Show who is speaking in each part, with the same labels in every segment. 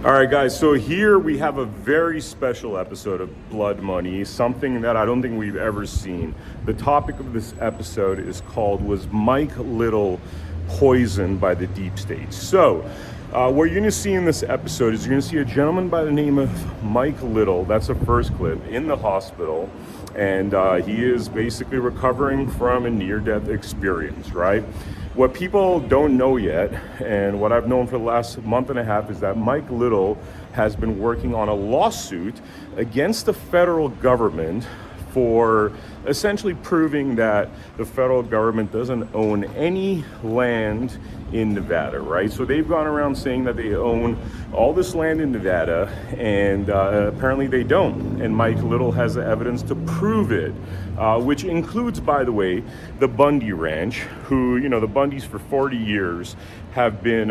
Speaker 1: All right, guys, so here we have a very special episode of Blood Money, something that I don't think we've ever seen. The topic of this episode is called, Was Mike Little Poisoned by the Deep State? So, what you're going to see in this episode is you're going to see a gentleman by the name of Mike Little, that's the first clip, in the hospital, and he is basically recovering from a near-death experience, right? What people don't know yet, and what I've known for the last month and a half, is that Mike Little has been working on a lawsuit against the federal government for essentially proving that the federal government doesn't own any land in Nevada, right? So they've gone around saying that they own all this land in Nevada, and apparently they don't. And Mike Little has the evidence to prove it, which includes, by the way, the Bundy Ranch, who, you know, the Bundys for 40 years have been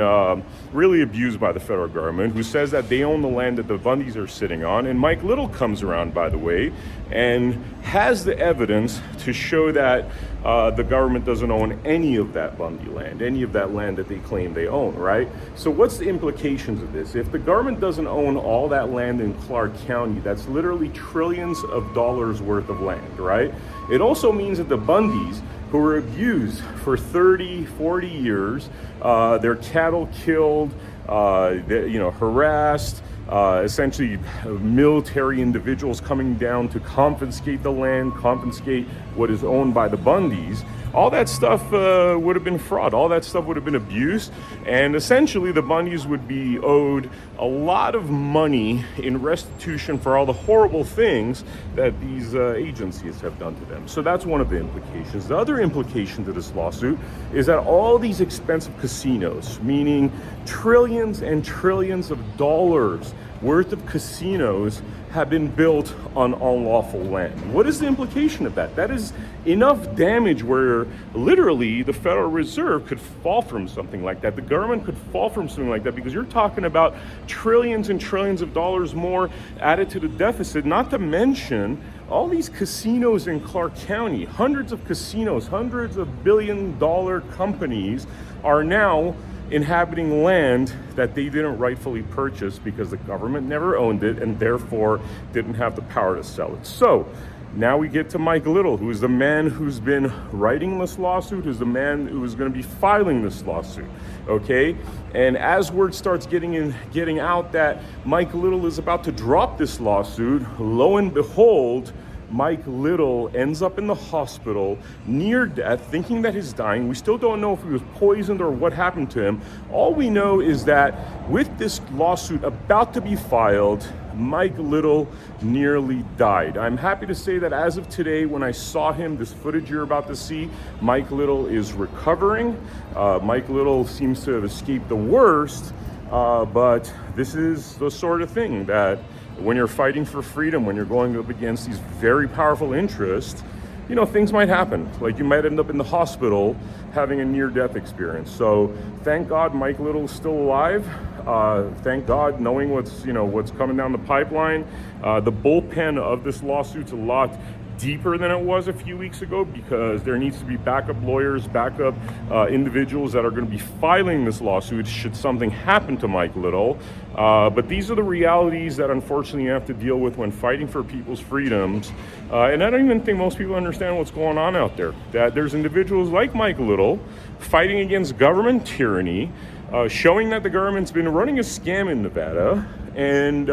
Speaker 1: really abused by the federal government, who says that they own the land that the Bundys are sitting on. And Mike Little comes around, by the way, and has the evidence to show that the government doesn't own any of that Bundy land, any of that land that they claim they own, right? So what's the implications of this? If the government doesn't own all that land in Clark County, that's literally trillions of dollars worth of land, right? It also means that the Bundys, who were abused for 30, 40 years, their cattle killed, harassed, essentially military individuals coming down to confiscate the land, confiscate what is owned by the Bundys. All that stuff would have been fraud. All that stuff would have been abuse. And essentially the Bundys would be owed a lot of money in restitution for all the horrible things that these agencies have done to them. So that's one of the implications. The other implication to this lawsuit is that all these expensive casinos, meaning trillions and trillions of dollars worth of casinos, have been built on unlawful land. What is the implication of that? That is enough damage where literally the Federal Reserve could fall from something like that. The government could fall from something like that, because you're talking about trillions and trillions of dollars more added to the deficit, not to mention all these casinos in Clark County. Hundreds of casinos, hundreds of billion-dollar companies are now inhabiting land that they didn't rightfully purchase because the government never owned it and therefore didn't have the power to sell it. So now we get to Mike Little, who is the man who's been writing this lawsuit, who's the man who is going to be filing this lawsuit, okay? And as word starts getting out that Mike Little is about to drop this lawsuit, lo and behold, Mike Little ends up in the hospital near death, thinking that he's dying. We still don't know if he was poisoned or what happened to him. All we know is that with this lawsuit about to be filed, Mike Little nearly died. I'm happy to say that as of today, when I saw him, this footage you're about to see, Mike Little is recovering. Mike Little seems to have escaped the worst, but this is the sort of thing that when you're fighting for freedom, when you're going up against these very powerful interests, you know, things might happen. Like you might end up in the hospital having a near-death experience. So thank God Mike Little is still alive. Thank God, knowing what's coming down the pipeline. The bullpen of this lawsuit's a lot deeper than it was a few weeks ago, because there needs to be backup lawyers, backup individuals that are going to be filing this lawsuit should something happen to Mike Little. But these are the realities that unfortunately you have to deal with when fighting for people's freedoms. And I don't even think most people understand what's going on out there. That there's individuals like Mike Little fighting against government tyranny, showing that the government's been running a scam in Nevada and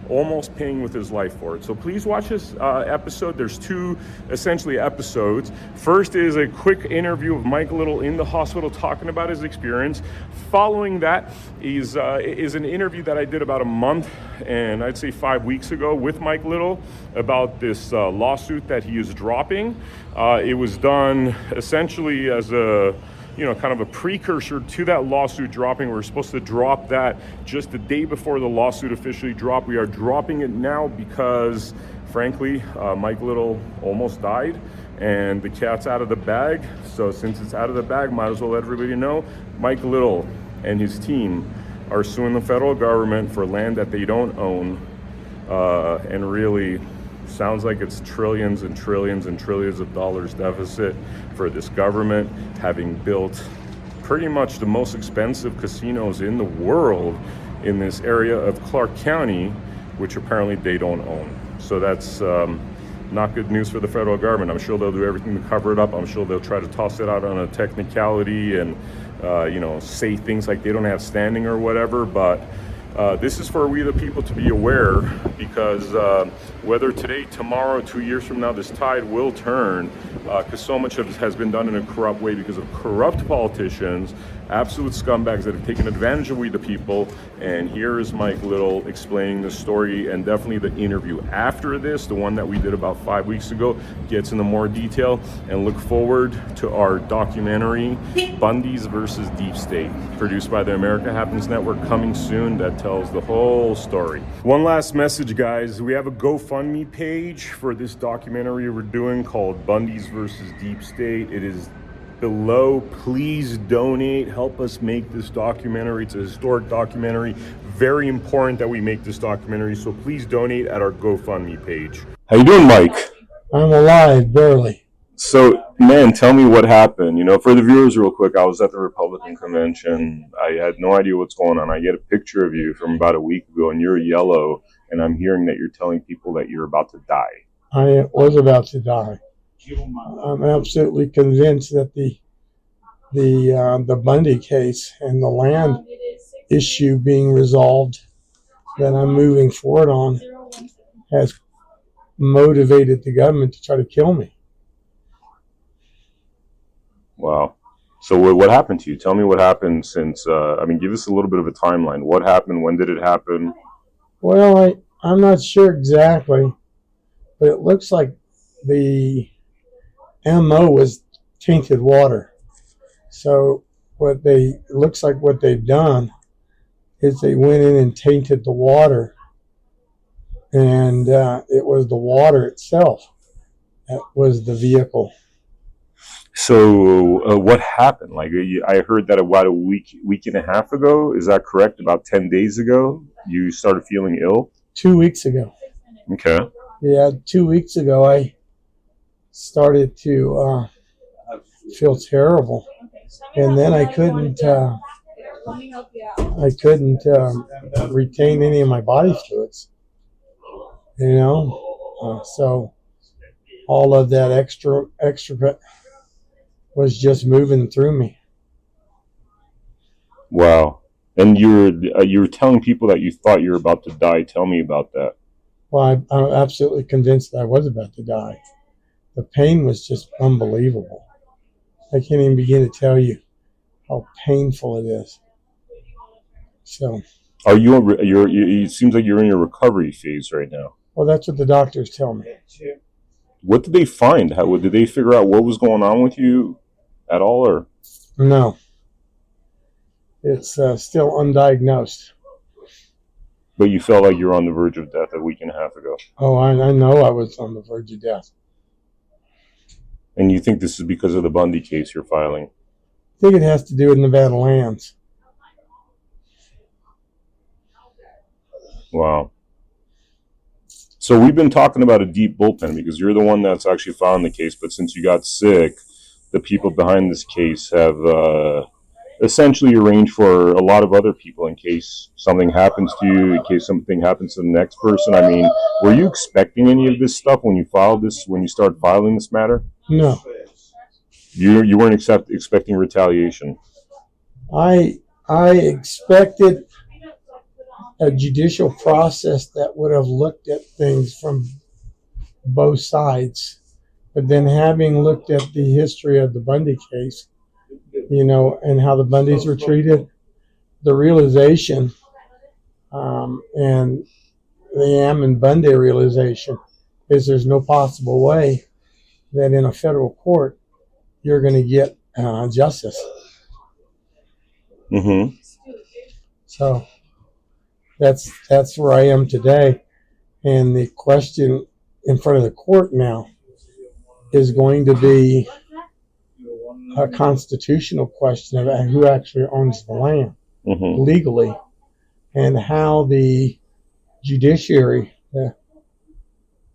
Speaker 1: almost paying with his life for it. So please watch this episode. There's two essentially episodes. First is a quick interview of Mike Little in the hospital talking about his experience. Following that is an interview that I did about a month and I'd say 5 weeks ago with Mike Little about this lawsuit that he is dropping. It was done essentially as a kind of a precursor to that lawsuit dropping. We're supposed to drop that just the day before the lawsuit officially dropped. We are dropping it now because, frankly, Mike Little almost died and the cat's out of the bag. So since it's out of the bag, might as well let everybody know Mike Little and his team are suing the federal government for land that they don't own, and really sounds like it's trillions and trillions and trillions of dollars deficit for this government, having built pretty much the most expensive casinos in the world in this area of Clark County, which apparently they don't own. So that's not good news for the federal government. I'm sure they'll do everything to cover it up. I'm sure they'll try to toss it out on a technicality and say things like they don't have standing or whatever, but this is for we the people to be aware, because whether today, tomorrow, 2 years from now, this tide will turn, because so much of this has been done in a corrupt way because of corrupt politicians, absolute scumbags that have taken advantage of we the people. And here is Mike Little explaining the story, and definitely the interview after this, the one that we did about 5 weeks ago, gets into more detail. And look forward to our documentary, Bundys versus Deep State, produced by the America Happens Network, coming soon, that tells the whole story. One last message, guys. We have a GoFundMe page for this documentary we're doing called Bundys versus Deep State. It is below. Please donate. Help us make this documentary. It's a historic documentary. Very important that we make this documentary. So please donate at our GoFundMe page. How you doing, Mike?
Speaker 2: I'm alive, barely.
Speaker 1: So, man, tell me what happened. For the viewers real quick, I was at the Republican convention. I had no idea what's going on. I get a picture of you from about a week ago, and you're yellow, and I'm hearing that you're telling people that you're about to die.
Speaker 2: I was about to die. I'm absolutely convinced that the Bundy case and the land issue being resolved that I'm moving forward on has motivated the government to try to kill me.
Speaker 1: Wow. So what happened to you? Tell me what happened since, give us a little bit of a timeline. What happened? When did it happen?
Speaker 2: Well, I'm not sure exactly, but it looks like the MO was tainted water. So what they've done is they went in and tainted the water, and it was the water itself that was the vehicle.
Speaker 1: So what happened? I heard that about a week and a half ago. Is that correct? About 10 days ago, you started feeling ill?
Speaker 2: 2 weeks ago.
Speaker 1: Okay.
Speaker 2: Yeah, 2 weeks ago, I started to feel terrible, and then I couldn't retain any of my body fluids. So all of that extra was just moving through me.
Speaker 1: Wow. And you were telling people that you thought you were about to die. Tell me about that.
Speaker 2: Well, I'm absolutely convinced that I was about to die. The pain was just unbelievable. I can't even begin to tell you how painful it is. So,
Speaker 1: it seems like you're in your recovery phase right now.
Speaker 2: Well, that's what the doctors tell me.
Speaker 1: What did they find? How did they figure out what was going on with you at all, or?
Speaker 2: No. It's still undiagnosed.
Speaker 1: But you felt like you were on the verge of death a week and a half ago.
Speaker 2: Oh, I know I was on the verge of death.
Speaker 1: And you think this is because of the Bundy case you're filing?
Speaker 2: I think it has to do with Nevada lands.
Speaker 1: Wow. So we've been talking about a deep bullpen because you're the one that's actually filing the case. But since you got sick, the people behind this case have essentially arranged for a lot of other people in case something happens to you, in case something happens to the next person. I mean, were you expecting any of this stuff when you started filing this matter?
Speaker 2: No.
Speaker 1: You weren't expecting retaliation?
Speaker 2: I expected a judicial process that would have looked at things from both sides. But then having looked at the history of the Bundy case, and how the Bundys were treated, the realization, and the Ammon Bundy realization is there's no possible way that in a federal court you're going to get justice.
Speaker 1: Mm-hmm.
Speaker 2: So that's where I am today. And the question in front of the court now is going to be a constitutional question about who actually owns the land legally, and how the judiciary, the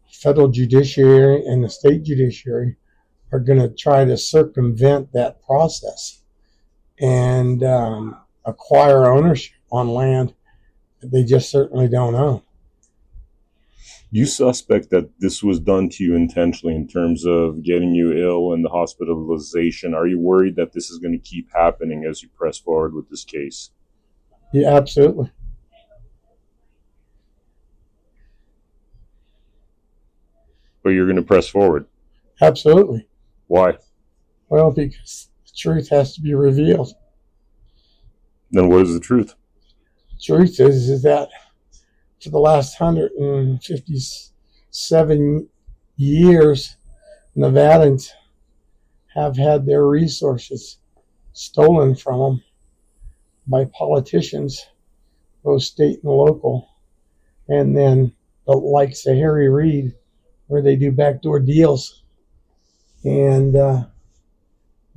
Speaker 2: federal judiciary and the state judiciary, are going to try to circumvent that process and acquire ownership on land they just certainly don't own.
Speaker 1: You suspect that this was done to you intentionally in terms of getting you ill and the hospitalization. Are you worried that this is going to keep happening as you press forward with this case?
Speaker 2: Yeah, absolutely.
Speaker 1: But you're going to press forward.
Speaker 2: Absolutely.
Speaker 1: Why?
Speaker 2: Well, because the truth has to be revealed.
Speaker 1: Then what is the truth?
Speaker 2: The truth is that for the last 157 years, Nevadans have had their resources stolen from them by politicians, both state and local, and then the likes of Harry Reid, where they do backdoor deals and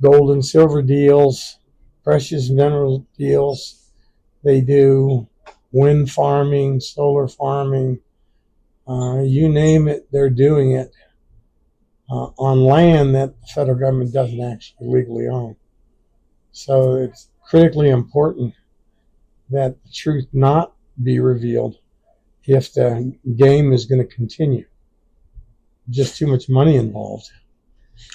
Speaker 2: gold and silver deals, precious mineral deals. They do wind farming, solar farming, you name it, they're doing it on land that the federal government doesn't actually legally own. So it's critically important that the truth not be revealed if the game is going to continue. Just too much money involved.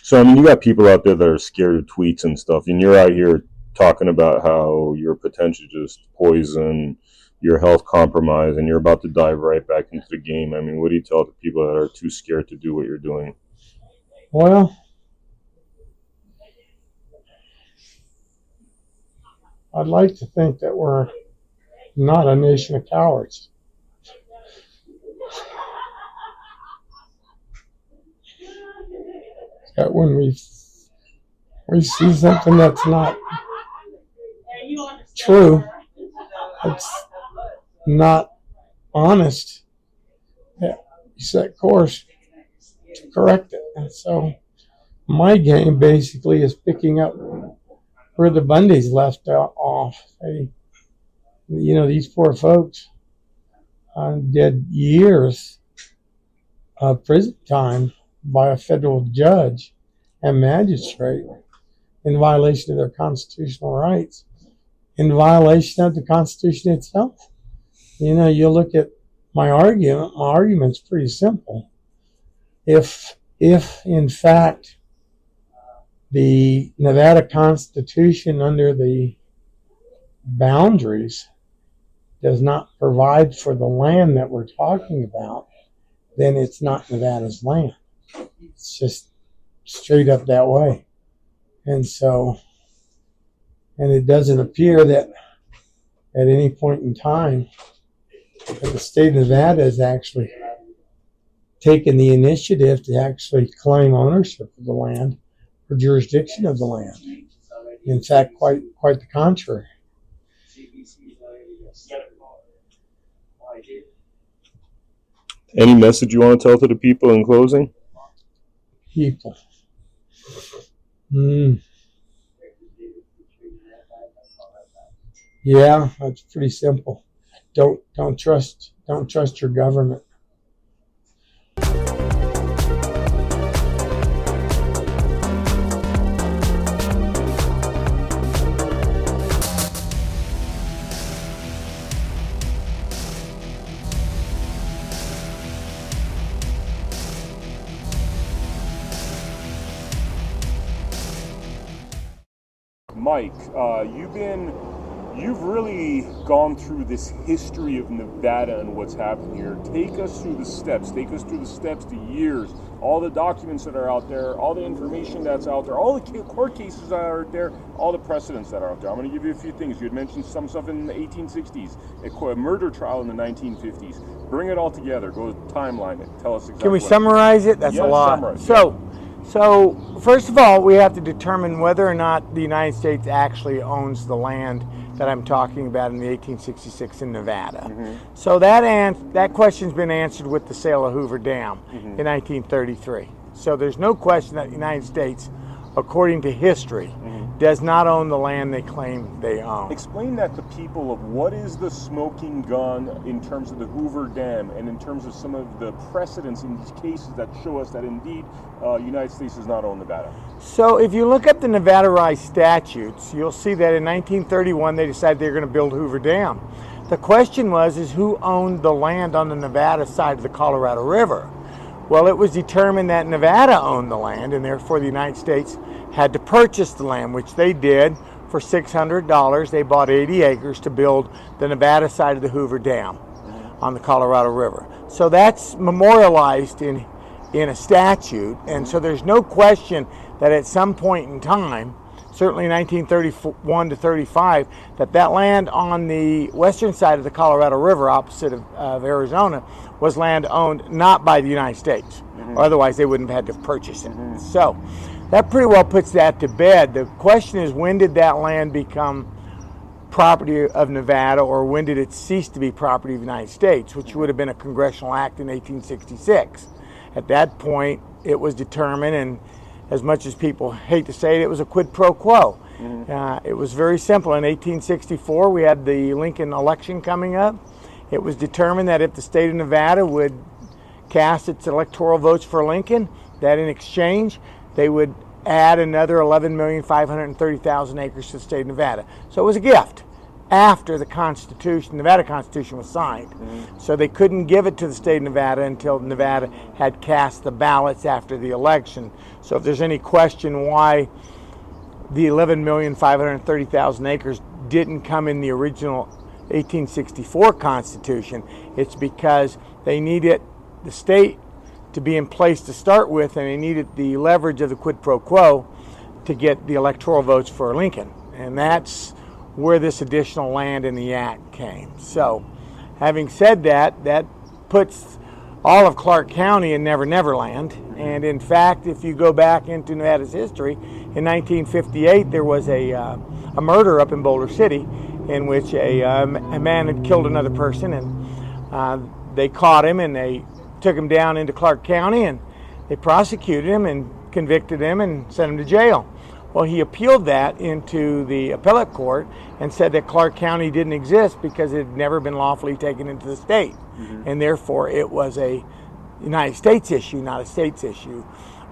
Speaker 1: So, I mean, you got people out there that are scared of tweets and stuff, and you're out here talking about how you're potentially just poison, your health compromised, and you're about to dive right back into the game. I mean, what do you tell the people that are too scared to do what you're doing?
Speaker 2: Well, I'd like to think that we're not a nation of cowards. That when we see something that's not true, it's not honest, yeah, you set course to correct it. And so my game basically is picking up where the Bundys left off. These poor folks did years of prison time by a federal judge and magistrate in violation of their constitutional rights, in violation of the Constitution itself. You look at my argument. My argument's pretty simple. If in fact the Nevada Constitution under the boundaries does not provide for the land that we're talking about, then it's not Nevada's land. It's just straight up that way. And it doesn't appear that at any point in time that the state of Nevada has actually taken the initiative to actually claim ownership of the land or jurisdiction of the land. In fact, quite the contrary.
Speaker 1: Any message you want to tell to the people in closing?
Speaker 2: People. Yeah, that's pretty simple. Don't trust your government.
Speaker 1: Mike, you've really gone through this history of Nevada and what's happened here. Take us through the steps. Take us through the steps to years, all the documents that are out there, all the information that's out there, all the court cases that are out there, all the precedents that are out there. I'm going to give you a few things. You had mentioned some stuff in the 1860s, a murder trial in the 1950s. Bring it all together. Go timeline it. Tell us exactly.
Speaker 3: Can we summarize it? That's a lot.
Speaker 1: Summarize.
Speaker 3: So first of all, we have to determine whether or not the United States actually owns the land that I'm talking about in the 1866 in Nevada. Mm-hmm. So that question's been answered with the sale of Hoover Dam in 1933. So there's no question that the United States, according to history, does not own the land they claim they own.
Speaker 1: Explain that to people of what is the smoking gun in terms of the Hoover Dam and in terms of some of the precedents in these cases that show us that indeed United States does not own Nevada.
Speaker 3: So if you look at the Nevada Rise statutes, you'll see that in 1931 they decided they were going to build Hoover Dam. The question is who owned the land on the Nevada side of the Colorado River? Well, it was determined that Nevada owned the land, and therefore the United States had to purchase the land, which they did for $600. They bought 80 acres to build the Nevada side of the Hoover Dam on the Colorado River. So that's memorialized in a statute, and so there's no question that at some point in time, certainly 1931 to 35, that land on the western side of the Colorado River, opposite of Arizona, was land owned not by the United States. Or otherwise they wouldn't have had to purchase it. So that pretty well puts that to bed. The question is, when did that land become property of Nevada, or when did it cease to be property of the United States, which would have been a congressional act in 1866. At that point, it was determined, and as much as people hate to say it, it was a quid pro quo. It was very simple. In 1864, we had the Lincoln election coming up. It was determined that if the state of Nevada would cast its electoral votes for Lincoln, that in exchange, they would add another 11,530,000 acres to the state of Nevada. So it was a gift after the Constitution, Nevada Constitution was signed. So they couldn't give it to the state of Nevada until Nevada had cast the ballots after the election. So if there's any question why the 11,530,000 acres didn't come in the original 1864 Constitution, it's because they needed the state to be in place to start with, and they needed the leverage of the quid pro quo to get the electoral votes for Lincoln. And that's where this additional land in the act came. So, having said that, that puts all of Clark County in Never Never Land. And in fact, if you go back into Nevada's history, in 1958 there was a murder up in Boulder City in which a man had killed another person, and they caught him and they took him down into Clark County and they prosecuted him and convicted him and sent him to jail. Well, he appealed that into the appellate court and said that Clark County didn't exist because it had never been lawfully taken into the state. And therefore it was a United States issue, not a state's issue.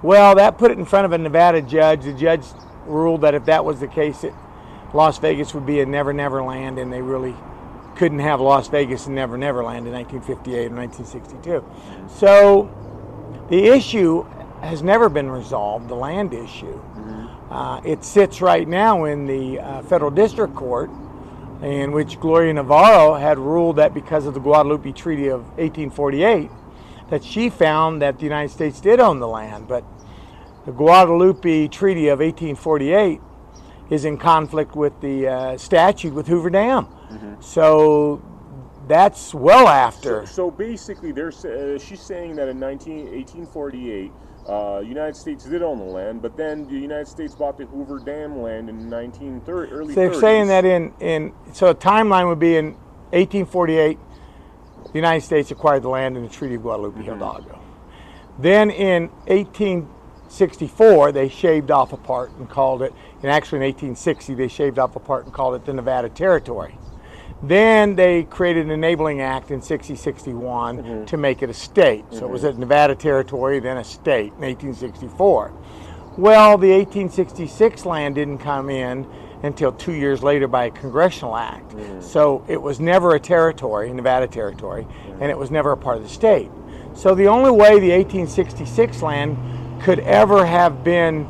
Speaker 3: Well, that put it in front of a Nevada judge. The judge ruled that if that was the case, Las Vegas would be a Never Never Land, and they really couldn't have Las Vegas and Never Never Land in 1958 and 1962. So the issue has never been resolved, the land issue. It sits right now in the federal district court, in which Gloria Navarro had ruled that because of the Guadalupe Treaty of 1848, that she found that the United States did own the land. But the Guadalupe Treaty of 1848 is in conflict with the statute with Hoover Dam. So that's well after.
Speaker 1: So basically, she's saying that in 1848, United States did own the land, but then the United States bought the Hoover Dam land in 1930, early 30s.
Speaker 3: So they're saying that so a timeline would be in 1848, the United States acquired the land in the Treaty of Guadalupe Hidalgo. Then in 1864, they shaved off a part and called it, and actually in 1860, they shaved off a part and called it the Nevada Territory. Then they created an enabling act in 60-61 to make it a state. So it was a Nevada Territory, then a state in 1864. Well, the 1866 land didn't come in until 2 years later by a congressional act. So it was never a territory, Nevada Territory, and it was never a part of the state. So the only way the 1866 land could ever have been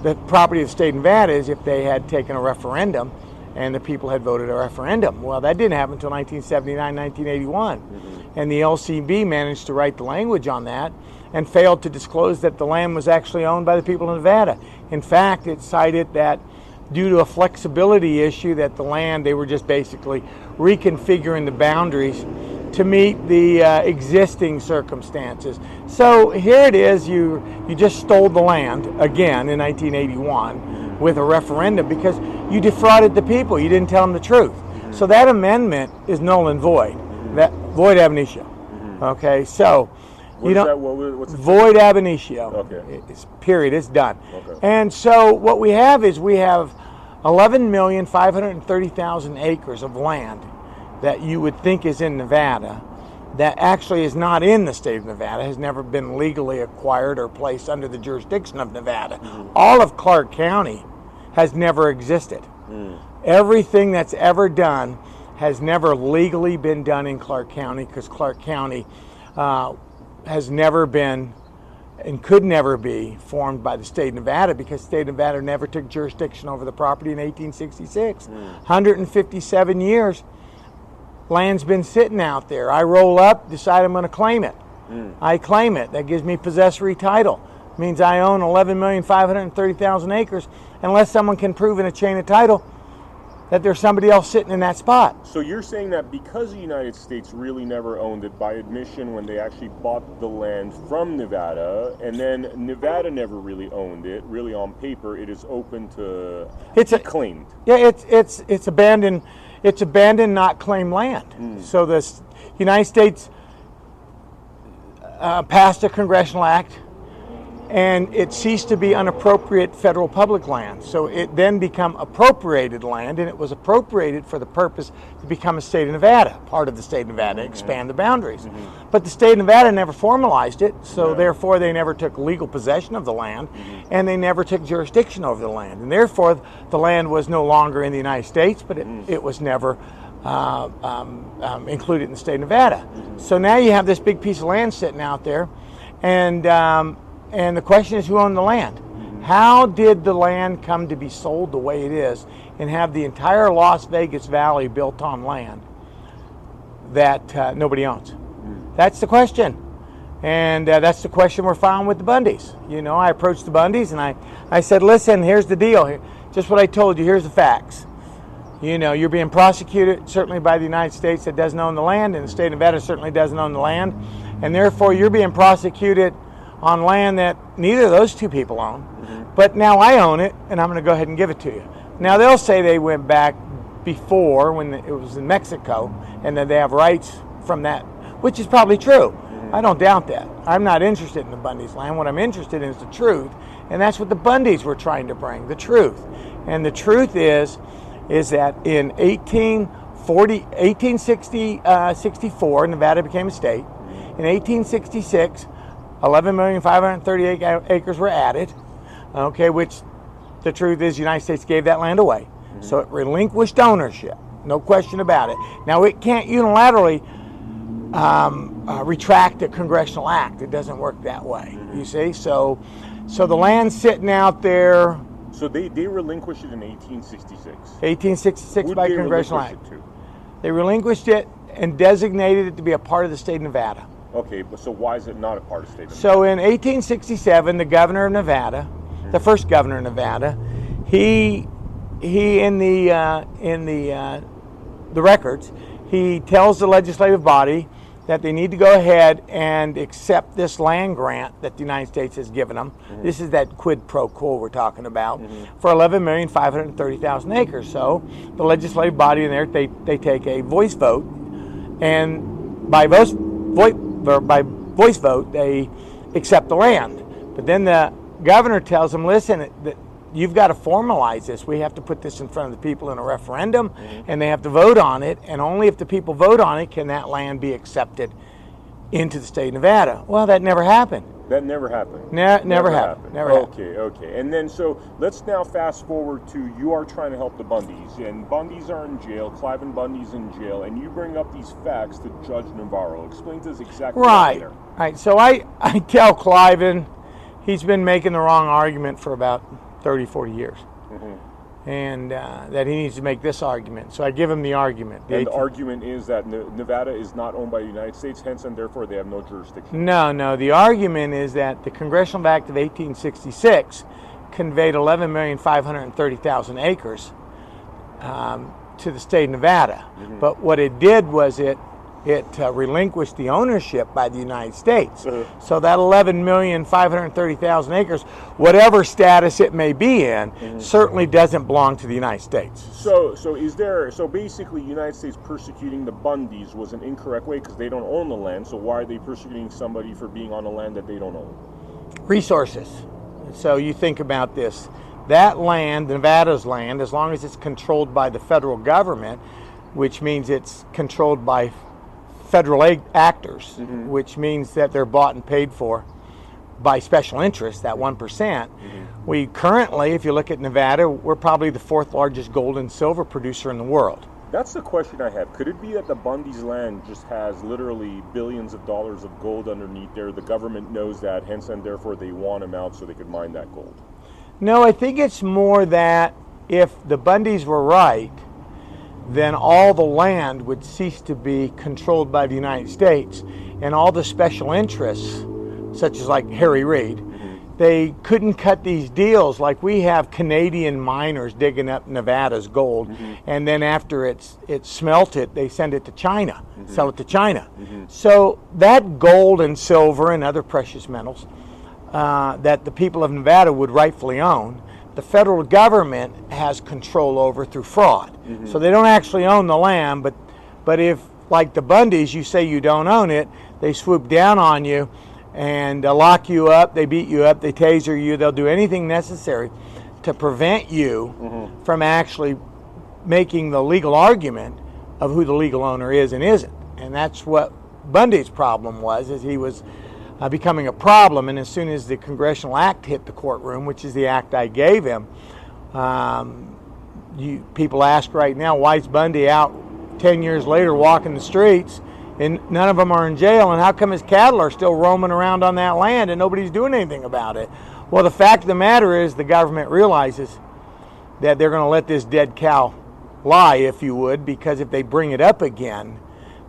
Speaker 3: the property of the state of Nevada is if they had taken a referendum and the people had voted a referendum. Well, that didn't happen until 1979, 1981. And the LCB managed to write the language on that and failed to disclose that the land was actually owned by the people of Nevada. In fact, it cited that due to a flexibility issue that the land, they were just basically reconfiguring the boundaries to meet the existing circumstances. So here it is, you just stole the land again in 1981 with a referendum because you defrauded the people, you didn't tell them the truth. So that amendment is null and void, that void ab initio. Okay, so what's void ab initio.
Speaker 1: Okay.
Speaker 3: It's period, it's done.
Speaker 1: Okay.
Speaker 3: And so what we have is 11,530,000 acres of land that you would think is in Nevada that actually is not in the state of Nevada, has never been legally acquired or placed under the jurisdiction of Nevada. All of Clark County has never existed. Everything that's ever done has never legally been done in Clark County, because Clark County has never been and could never be formed by the state of Nevada, because the state of Nevada never took jurisdiction over the property in 1866. 157 years, land's been sitting out there. I roll up, decide I'm going to claim it. I claim it. That gives me possessory title. Means I own 11,530,000 acres, unless someone can prove in a chain of title that there's somebody else sitting in that spot.
Speaker 1: So you're saying that because the United States really never owned it, by admission, when they actually bought the land from Nevada, and then Nevada never really owned it, really on paper, it is open to be claimed.
Speaker 3: Yeah, it's abandoned. It's abandoned, not claimed land. So the United States passed a congressional act, and it ceased to be unappropriate federal public land. So it then became appropriated land, and it was appropriated for the purpose to become a state of Nevada, part of the state of Nevada, expand the boundaries. But the state of Nevada never formalized it, so therefore they never took legal possession of the land, and they never took jurisdiction over the land. And therefore the land was no longer in the United States, but it was never included in the state of Nevada. So now you have this big piece of land sitting out there, and the question is, who owned the land? How did the land come to be sold the way it is and have the entire Las Vegas Valley built on land that nobody owns? That's the question. And that's the question we're filing with the Bundys. You know, I approached the Bundys and I said, listen, here's the deal. Just what I told you, here's the facts. You know, you're being prosecuted certainly by the United States that doesn't own the land, and the state of Nevada certainly doesn't own the land. And therefore you're being prosecuted on land that neither of those two people own. But now I own it, and I'm going to go ahead and give it to you. Now they'll say they went back before when it was in Mexico, and that they have rights from that, which is probably true. I don't doubt that. I'm not interested in the Bundys' land. What I'm interested in is the truth, and that's what the Bundys were trying to bring, the truth. And the truth is that in 1864, Nevada became a state. In 1866, 11,538 acres were added, okay, which the truth is the United States gave that land away. So it relinquished ownership, no question about it. Now it can't unilaterally retract a congressional act. It doesn't work that way, you see? So the land's sitting out there.
Speaker 1: So they relinquished it in 1866.
Speaker 3: 1866 by congressional act.
Speaker 1: To?
Speaker 3: They relinquished it and designated it to be a part of the state of Nevada.
Speaker 1: Okay, but so why is it not a part of the state of Nevada?
Speaker 3: So in 1867, the governor of Nevada, the first governor of Nevada, he in the records, he tells the legislative body that they need to go ahead and accept this land grant that the United States has given them. This is that quid pro quo we're talking about, for 11,530,000 acres. So the legislative body in there, they take a voice vote, and by voice vote, they accept the land. But then the governor tells them, listen, you've got to formalize this. We have to put this in front of the people in a referendum, and they have to vote on it, and only if the people vote on it can that land be accepted into the state of Nevada. Well, that never happened.
Speaker 1: That never happened.
Speaker 3: Never happened.
Speaker 1: Okay. And then so let's now fast forward to, you are trying to help the Bundys, and Bundys are in jail, Clive and Bundy's in jail, and you bring up these facts to Judge Navarro. Explain to us exactly what they're.
Speaker 3: Right. So I tell Cliven he's been making the wrong argument for about 30, 40 years. And that he needs to make this argument. So I give him the argument.
Speaker 1: And the argument is that Nevada is not owned by the United States, hence and therefore they have no jurisdiction.
Speaker 3: No. The argument is that the Congressional Act of 1866 conveyed 11,530,000 acres to the state of Nevada. But what it did was it relinquished the ownership by the United States. So that 11,530,000 acres, whatever status it may be in, certainly doesn't belong to the United States.
Speaker 1: So basically the United States persecuting the Bundys was an incorrect way, because they don't own the land. So why are they persecuting somebody for being on a land that they don't own?
Speaker 3: Resources. So you think about this. That land, Nevada's land, as long as it's controlled by the federal government, which means it's controlled by federal actors, which means that they're bought and paid for by special interests, that 1%. We currently, if you look at Nevada, we're probably the fourth largest gold and silver producer in the world.
Speaker 1: That's the question I have. Could it be that the Bundy's land just has literally billions of dollars of gold underneath there? The government knows that, hence and therefore they want him out so they could mine that gold.
Speaker 3: No, I think it's more that if the Bundys were right, then all the land would cease to be controlled by the United States, and all the special interests, such as like Harry Reid, they couldn't cut these deals like we have Canadian miners digging up Nevada's gold, and then after it's smelted, they send it to China, sell it to China. So that gold and silver and other precious metals that the people of Nevada would rightfully own, the federal government has control over through fraud. So they don't actually own the land, but if, like the Bundys, you say you don't own it, they swoop down on you and lock you up, they beat you up, they taser you, they'll do anything necessary to prevent you from actually making the legal argument of who the legal owner is and isn't. And that's what Bundy's problem was, is he was becoming a problem, and as soon as the Congressional Act hit the courtroom, which is the act I gave him, people ask right now, why is Bundy out 10 years later walking the streets and none of them are in jail, and how come his cattle are still roaming around on that land and nobody's doing anything about it? Well, the fact of the matter is the government realizes that they're going to let this dead cow lie, if you would, because if they bring it up again,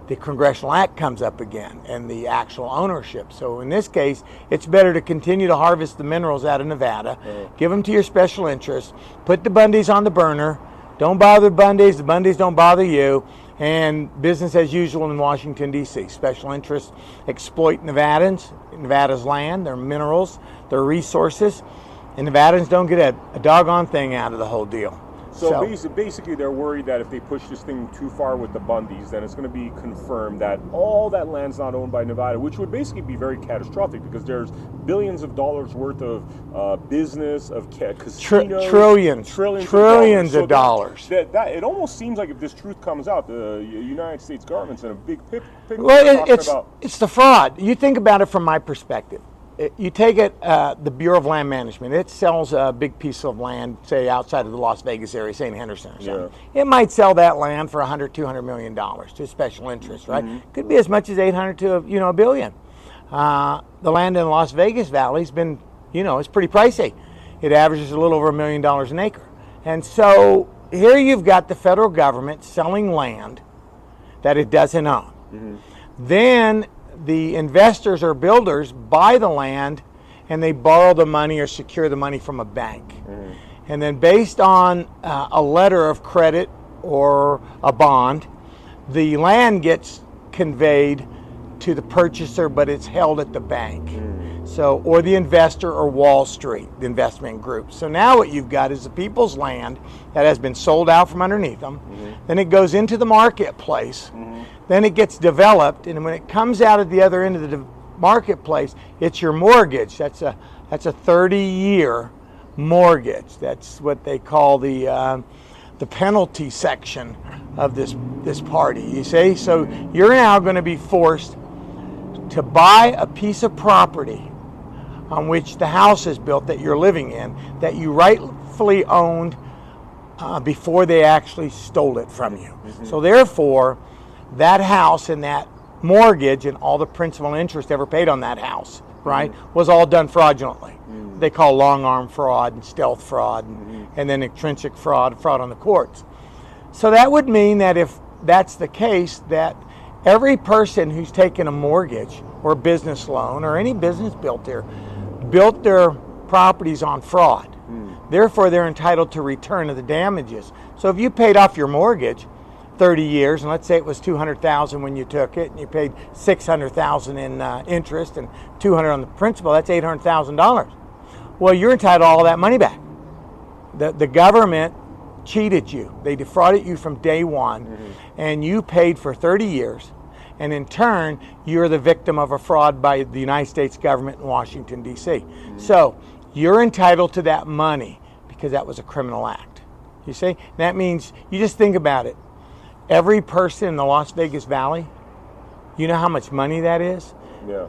Speaker 3: the Congressional Act comes up again and the actual ownership. So in this case, it's better to continue to harvest the minerals out of Nevada, give them to your special interests, put the Bundys on the burner, don't bother the Bundys don't bother you, and business as usual in Washington, D.C. Special interests exploit Nevada's land, their minerals, their resources, and Nevadans don't get a doggone thing out of the whole deal.
Speaker 1: So basically they're worried that if they push this thing too far with the Bundys, then it's going to be confirmed that all that land's not owned by Nevada, which would basically be very catastrophic because there's billions of dollars worth of business, of casinos.
Speaker 3: Trillions of dollars.
Speaker 1: That it almost seems like if this truth comes out, the United States government's in a big pickle.
Speaker 3: Well, it's the fraud. You think about it from my perspective. You take it, the Bureau of Land Management, it sells a big piece of land, say outside of the Las Vegas area, St. Henderson or something. Yeah. It might sell that land for $100-200 million to special interest, right? Could be as much as 800 to a billion. The land in the Las Vegas Valley's been, it's pretty pricey. It averages a little over $1 million an acre. And so here you've got the federal government selling land that it doesn't own. Then the investors or builders buy the land and they borrow the money or secure the money from a bank. And then based on a letter of credit or a bond, the land gets conveyed to the purchaser, but it's held at the bank. So, or the investor or Wall Street, the investment group. So now what you've got is the people's land that has been sold out from underneath them. Then it goes into the marketplace. Then it gets developed, and when it comes out at the other end of the marketplace, it's your mortgage. That's a 30-year mortgage. That's what they call the penalty section of this party. You see, so you're now going to be forced to buy a piece of property on which the house is built that you're living in, that you rightfully owned before they actually stole it from you. So therefore, that house and that mortgage and all the principal and interest ever paid on that house, right, was all done fraudulently. They call long-arm fraud and stealth fraud and then intrinsic fraud on the courts. So that would mean that if that's the case, that every person who's taken a mortgage or a business loan or any business built their properties on fraud. Therefore, they're entitled to return of the damages. So if you paid off your mortgage 30 years, and let's say it was $200,000 when you took it, and you paid $600,000 in interest and $200 on the principal, that's $800,000. Well, you're entitled to all that money back. The government cheated you. They defrauded you from day one, and you paid for 30 years, and in turn, you're the victim of a fraud by the United States government in Washington, D.C. So you're entitled to that money because that was a criminal act. You see? That means, you just think about it. Every person in the Las Vegas Valley, you know how much money that is?
Speaker 1: Yeah.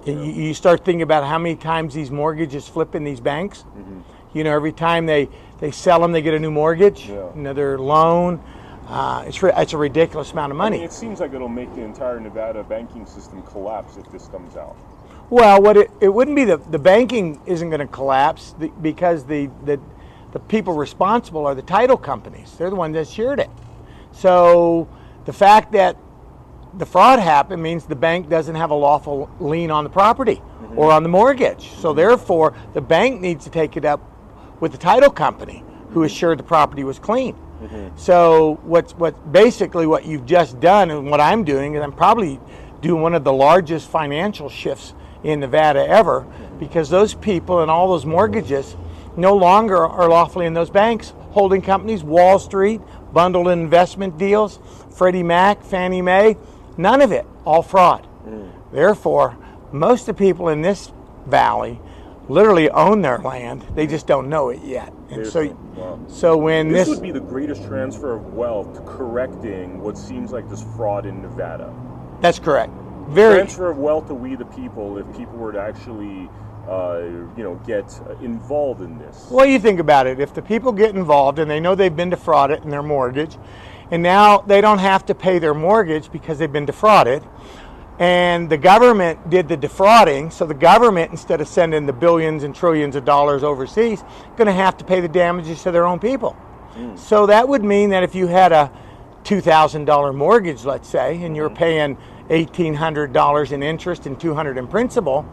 Speaker 3: You start thinking about how many times these mortgages flip in these banks. Every time they sell them, they get a new mortgage, another loan. It's a ridiculous amount of money.
Speaker 1: I mean, it seems like it'll make the entire Nevada banking system collapse if this comes out.
Speaker 3: Well, it wouldn't be the banking isn't going to collapse because the people responsible are the title companies. They're the ones that shared it. So the fact that the fraud happened means the bank doesn't have a lawful lien on the property or on the mortgage. So therefore, the bank needs to take it up with the title company who assured the property was clean. So what basically what you've just done and what I'm doing is I'm probably doing one of the largest financial shifts in Nevada ever, because those people and all those mortgages no longer are lawfully in those banks. Holding companies, Wall Street, bundled investment deals, Freddie Mac, Fannie Mae, none of it, all fraud. Therefore, most of the people in this valley literally own their land. They just don't know it yet. And so when
Speaker 1: this would be the greatest transfer of wealth, correcting what seems like this fraud in Nevada.
Speaker 3: That's correct.
Speaker 1: Transfer of wealth to we the people, if people were to actually get involved in this.
Speaker 3: Well, you think about it. If the people get involved and they know they've been defrauded in their mortgage, and now they don't have to pay their mortgage because they've been defrauded, and the government did the defrauding, so the government, instead of sending the billions and trillions of dollars overseas, going to have to pay the damages to their own people. So that would mean that if you had a $2,000 mortgage, let's say, and you're paying $1,800 in interest and $200 in principal,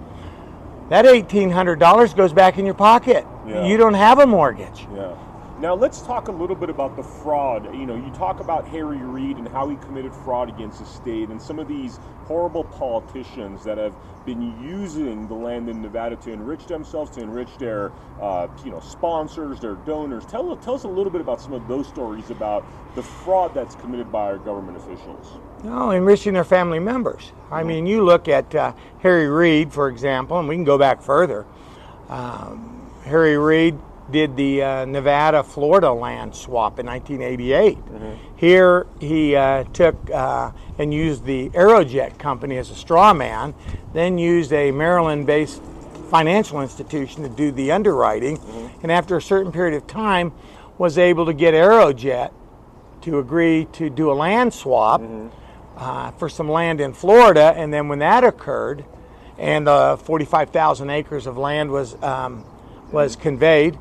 Speaker 3: that $1,800 goes back in your pocket.
Speaker 1: Yeah.
Speaker 3: You don't have a mortgage.
Speaker 1: Yeah. Now let's talk a little bit about the fraud. You talk about Harry Reid and how he committed fraud against the state, and some of these horrible politicians that have been using the land in Nevada to enrich themselves, to enrich their sponsors, their donors. Tell us a little bit about some of those stories about the fraud that's committed by our government officials.
Speaker 3: No, enriching their family members. I mean, you look at Harry Reid, for example, and we can go back further. Harry Reid did the Nevada-Florida land swap in 1988. Here he took and used the Aerojet company as a straw man, then used a Maryland-based financial institution to do the underwriting, and after a certain period of time was able to get Aerojet to agree to do a land swap for some land in Florida, and then when that occurred and 45,000 acres of land was conveyed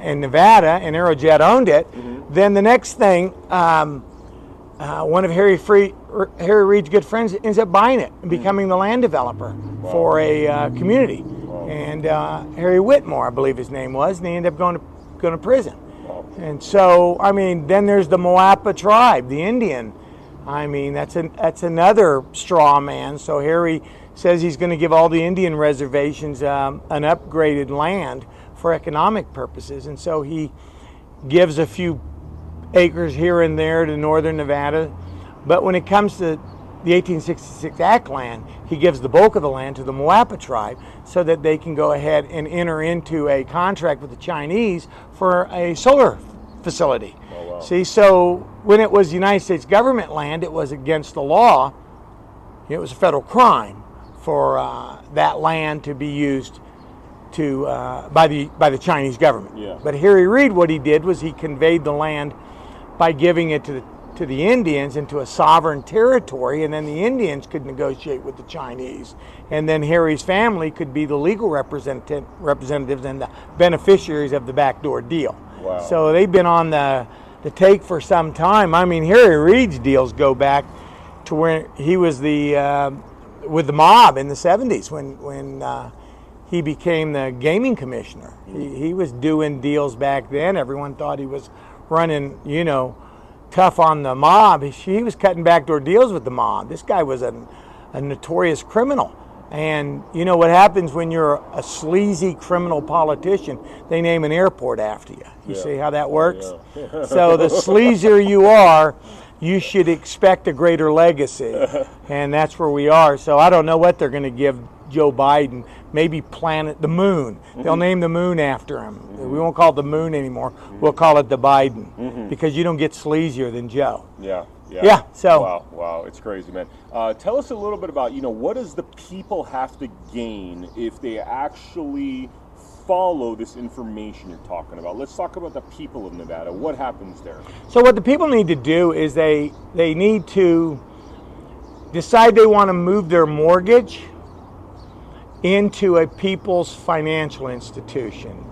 Speaker 3: in Nevada, and Aerojet owned it, then the next thing, one of Harry Reid's good friends ends up buying it and becoming the land developer for a community. And Harry Whitmore, I believe his name was, and he ended up going to prison. And so, I mean, then there's the Moapa tribe, the Indian. I mean, that's another straw man. So Harry says he's going to give all the Indian reservations an upgraded land for economic purposes, and so he gives a few acres here and there to northern Nevada. But when it comes to the 1866 Act land, he gives the bulk of the land to the Moapa tribe so that they can go ahead and enter into a contract with the Chinese for a solar facility.
Speaker 1: Oh, wow.
Speaker 3: See, so when it was United States government land, it was against the law. It was a federal crime for that land to be used to by the Chinese government.
Speaker 1: Yeah.
Speaker 3: But Harry Reid, what he did was he conveyed the land by giving it to the Indians into a sovereign territory, and then the Indians could negotiate with the Chinese, and then Harry's family could be the legal representatives and the beneficiaries of the backdoor deal.
Speaker 1: Wow.
Speaker 3: So they've been on the take for some time. I mean, Harry Reid's deals go back to where he was with the mob in the 70s when he became the gaming commissioner. He was doing deals back then. Everyone thought he was running, tough on the mob. He was cutting backdoor deals with the mob. This guy was a notorious criminal. And you know what happens when you're a sleazy criminal politician? They name an airport after you. You see how that works? Yeah. So the sleazier you are, you should expect a greater legacy. And that's where we are. So I don't know what they're going to give Joe Biden. Maybe planet the moon. They'll name the moon after him. We won't call it the moon anymore. We'll call it the Biden, because you don't get sleazier than Joe.
Speaker 1: Yeah.
Speaker 3: So
Speaker 1: wow, it's crazy, man. Tell us a little bit about what does the people have to gain if they actually follow this information you're talking about? Let's talk about the people of Nevada. What happens there?
Speaker 3: So what the people need to do is they need to decide they want to move their mortgage into a people's financial institution.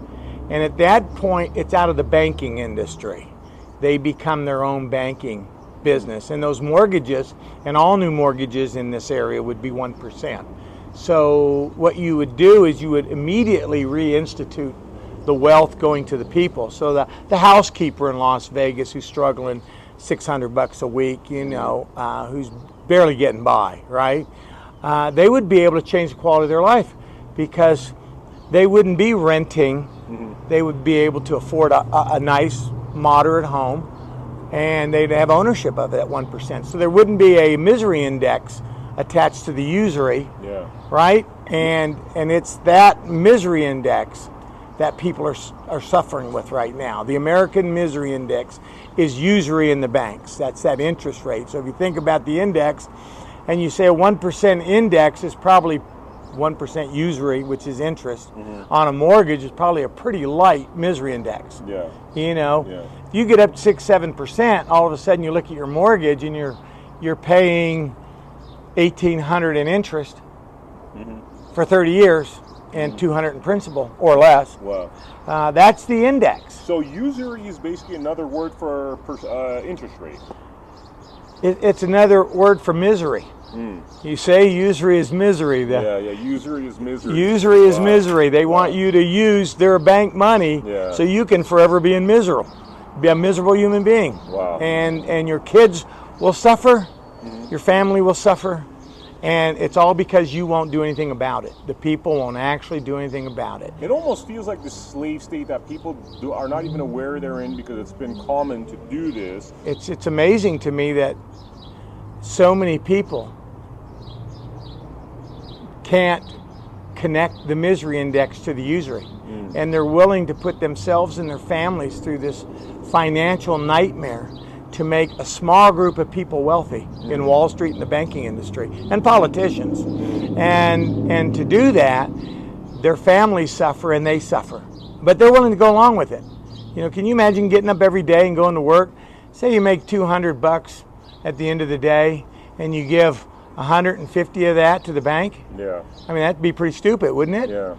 Speaker 3: And at that point, it's out of the banking industry. They become their own banking business. And those mortgages, and all new mortgages in this area, would be 1%. So what you would do is you would immediately reinstitute the wealth going to the people. So the housekeeper in Las Vegas who's struggling $600 a week, who's barely getting by, right? They would be able to change the quality of their life because they wouldn't be renting. They would be able to afford a nice, moderate home, and they'd have ownership of it at 1%. So there wouldn't be a misery index attached to the usury, right? And it's that misery index that people are suffering with right now. The American misery index is usury in the banks. That's that interest rate. So if you think about the index, and you say a 1% index is probably 1% usury, which is interest, on a mortgage is probably a pretty light misery index. If you get up to 6-7%, all of a sudden you look at your mortgage and you're paying $1,800 in interest for 30 years and $200 in principal or less.
Speaker 1: Wow.
Speaker 3: That's the index.
Speaker 1: So usury is basically another word for interest rate.
Speaker 3: It's another word for misery. You say usury is misery.
Speaker 1: Usury is misery.
Speaker 3: Usury is misery. They want you to use their bank money so you can forever be be a miserable human being.
Speaker 1: Wow.
Speaker 3: And your kids will suffer, your family will suffer, and it's all because you won't do anything about it. The people won't actually do anything about it.
Speaker 1: It almost feels like the slave state that people are not even aware they're in because it's been common to do this.
Speaker 3: It's amazing to me that so many people can't connect the misery index to the usury. And they're willing to put themselves and their families through this financial nightmare to make a small group of people wealthy in Wall Street and the banking industry and politicians. And to do that, their families suffer and they suffer. But they're willing to go along with it. Can you imagine getting up every day and going to work? Say you make $200 at the end of the day and you give 150 of that to the bank?
Speaker 1: Yeah.
Speaker 3: I mean, that'd be pretty stupid, wouldn't it?
Speaker 1: Yeah.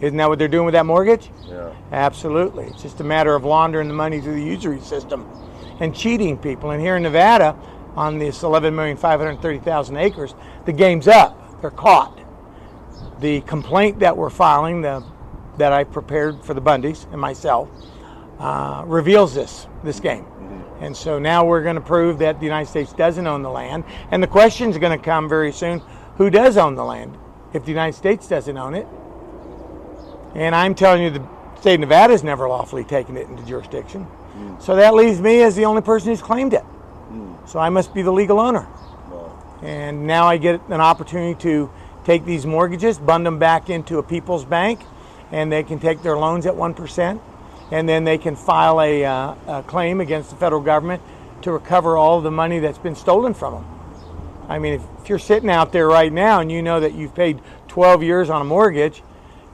Speaker 3: Isn't that what they're doing with that mortgage?
Speaker 1: Yeah.
Speaker 3: Absolutely. It's just a matter of laundering the money through the usury system and cheating people. And here in Nevada, on this 11,530,000 acres, the game's up. They're caught. The complaint that we're filing, that I prepared for the Bundys and myself, reveals this game. And so now we're going to prove that the United States doesn't own the land. And the question's going to come very soon, who does own the land if the United States doesn't own it? And I'm telling you, the state of Nevada has never lawfully taken it into jurisdiction. So that leaves me as the only person who's claimed it. So I must be the legal owner. And now I get an opportunity to take these mortgages, bund them back into a people's bank, and they can take their loans at 1%. And then they can file a claim against the federal government to recover all of the money that's been stolen from them. I mean, if you're sitting out there right now and you know that you've paid 12 years on a mortgage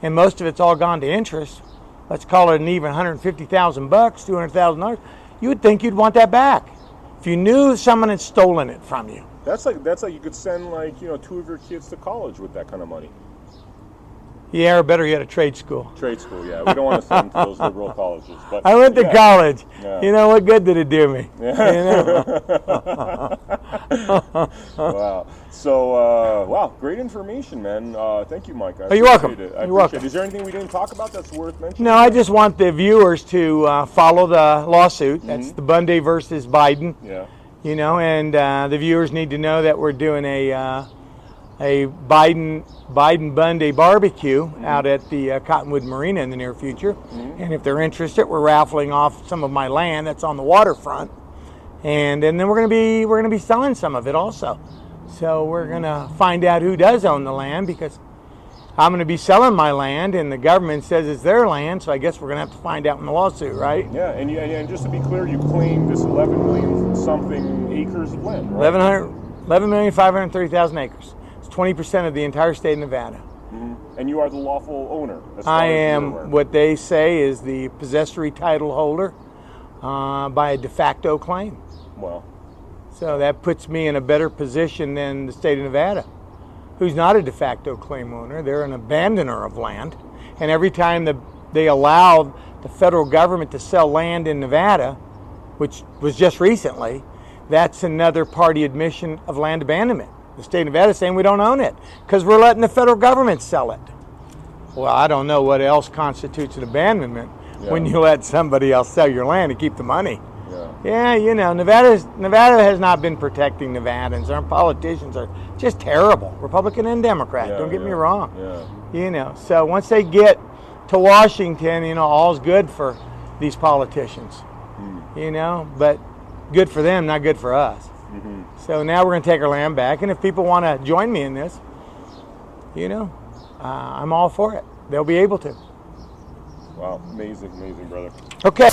Speaker 3: and most of it's all gone to interest, let's call it an even $150,000, $200,000, you would think you'd want that back if you knew someone had stolen it from you.
Speaker 1: That's like you could send 2 of your kids to college with that kind of money.
Speaker 3: Yeah, or better yet, a trade school.
Speaker 1: Trade school, yeah. We don't want to send them to those liberal colleges. But
Speaker 3: I went to college.
Speaker 1: Yeah.
Speaker 3: What good did it do me?
Speaker 1: Wow. So, wow, great information, man. Thank you, Mike.
Speaker 3: You're welcome.
Speaker 1: You're welcome. Is there anything we didn't talk about that's worth mentioning?
Speaker 3: No, I just want the viewers to follow the lawsuit. That's the Bundy versus Biden.
Speaker 1: Yeah.
Speaker 3: And the viewers need to know that we're doing a Biden Bundy barbecue out at the Cottonwood Marina in the near future. And if they're interested, we're raffling off some of my land that's on the waterfront, and then we're going to be selling some of it also. So we're going to find out who does own the land, because I'm going to be selling my land and the government says it's their land, so I guess we're going to have to find out in the lawsuit, right?
Speaker 1: Yeah, and just to be clear, you claim this 11 million something acres of land, right?
Speaker 3: 11,530,000 acres. 20% of the entire state of Nevada.
Speaker 1: And you are the lawful owner. As far
Speaker 3: I
Speaker 1: as you're
Speaker 3: am
Speaker 1: aware.
Speaker 3: what they say is the possessory title holder by a de facto claim.
Speaker 1: Well,
Speaker 3: So that puts me in a better position than the state of Nevada, who's not a de facto claim owner. They're an abandoner of land. And every time they allow the federal government to sell land in Nevada, which was just recently, that's another party admission of land abandonment. The state of Nevada is saying we don't own it because we're letting the federal government sell it. Well, I don't know what else constitutes an abandonment when you let somebody else sell your land to keep the money. Yeah, you know, Nevada has not been protecting Nevadans. Our politicians are just terrible, Republican and Democrat. Don't get me wrong. You know, so once they get to Washington, you know, all's good for these politicians. You know, but good for them, not good for us. So now we're going to take our land back, and if people want to join me in this, you know, I'm all for it. They'll be able to.
Speaker 1: wow, amazing, amazing, brother.
Speaker 3: Okay.